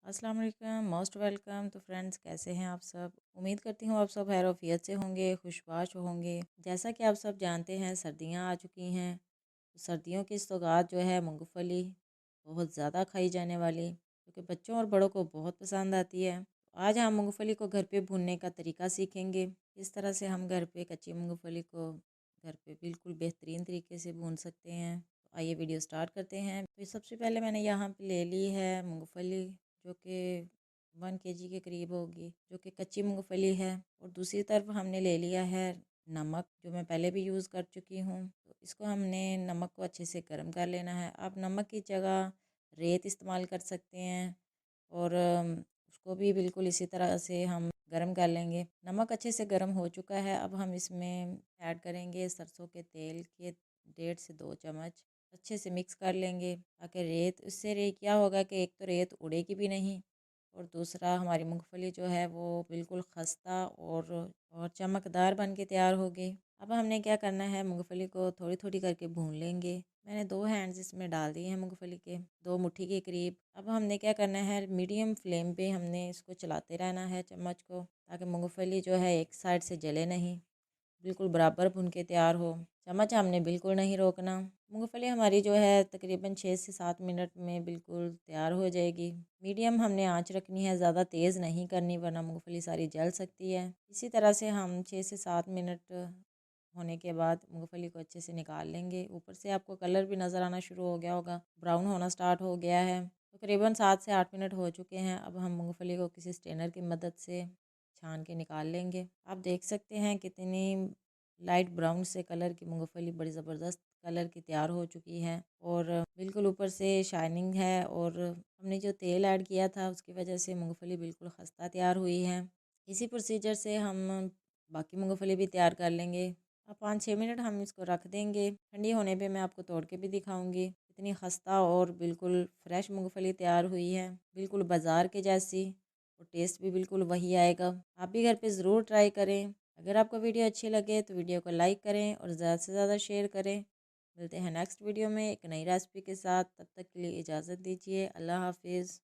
अस्सलाम वालेकुम, most welcome. तो फ्रेंड्स, कैसे हैं आप सब? उम्मीद करती हूँ आप सब खैरियत से होंगे, खुशबाश होंगे। जैसा कि आप सब जानते हैं, सर्दियाँ आ चुकी हैं। तो सर्दियों की सौगात जो है मूंगफली, बहुत ज़्यादा खाई जाने वाली, क्योंकि बच्चों और बड़ों को बहुत पसंद आती है। आज हम मूंगफली को घर पे भूनने का तरीका सीखेंगे। किस तरह से हम घर पे कच्ची मूंगफली को घर पे बिल्कुल बेहतरीन तरीके से भून सकते हैं। तो आइए वीडियो स्टार्ट करते हैं। तो सबसे पहले मैंने यहाँ पे ले ली है मूंगफली, जो कि 1 kg के करीब होगी, जो कि कच्ची मूंगफली है। और दूसरी तरफ हमने ले लिया है नमक, जो मैं पहले भी यूज़ कर चुकी हूँ। तो इसको हमने नमक को अच्छे से गर्म कर लेना है। आप नमक की जगह रेत इस्तेमाल कर सकते हैं और उसको भी बिल्कुल इसी तरह से हम गर्म कर लेंगे। नमक अच्छे से गर्म हो चुका है। अब हम इसमें ऐड करेंगे सरसों के तेल के 1.5 से 2 चम्मच। अच्छे से मिक्स कर लेंगे ताकि रेत, उससे रे क्या होगा कि एक तो रेत उड़ेगी भी नहीं, और दूसरा हमारी मूंगफली जो है वो बिल्कुल खस्ता और चमकदार बन के तैयार होगी। अब हमने क्या करना है, मूंगफली को थोड़ी थोड़ी करके भून लेंगे। मैंने 2 हैंड्स इसमें डाल दिए हैं मूंगफली के, 2 मुट्ठी के करीब। अब हमने क्या करना है, मीडियम फ्लेम पे हमने इसको चलाते रहना है चम्मच को, ताकि मूंगफली जो है एक साइड से जले नहीं, बिल्कुल बराबर भुन के तैयार हो। चम्मच हमने बिल्कुल नहीं रोकना। मूंगफली हमारी जो है तकरीबन 6 से 7 मिनट में बिल्कुल तैयार हो जाएगी। मीडियम हमने आंच रखनी है, ज़्यादा तेज़ नहीं करनी, वरना मूंगफली सारी जल सकती है। इसी तरह से हम 6 से 7 मिनट होने के बाद मूंगफली को अच्छे से निकाल लेंगे। ऊपर से आपको कलर भी नज़र आना शुरू हो गया होगा, ब्राउन होना स्टार्ट हो गया है। तकरीबन 7 से 8 मिनट हो चुके हैं। अब हम मूंगफली को किसी स्ट्रेनर की मदद से छान के निकाल लेंगे। आप देख सकते हैं कितनी लाइट ब्राउन से कलर की मूंगफली, बड़ी ज़बरदस्त कलर की तैयार हो चुकी है और बिल्कुल ऊपर से शाइनिंग है। और हमने जो तेल ऐड किया था उसकी वजह से मूंगफली बिल्कुल खस्ता तैयार हुई है। इसी प्रोसीजर से हम बाकी मूंगफली भी तैयार कर लेंगे। अब 5-6 मिनट हम इसको रख देंगे। ठंडी होने पे मैं आपको तोड़ के भी दिखाऊंगी। इतनी खस्ता और बिल्कुल फ्रेश मूंगफली तैयार हुई है, बिल्कुल बाज़ार के जैसी, और टेस्ट भी बिल्कुल वही आएगा। आप भी घर पे ज़रूर ट्राई करें। अगर आपको वीडियो अच्छी लगे तो वीडियो को लाइक करें और ज़्यादा से ज़्यादा शेयर करें। मिलते हैं नेक्स्ट वीडियो में एक नई रेसिपी के साथ। तब तक के लिए इजाज़त दीजिए। अल्लाह हाफिज़।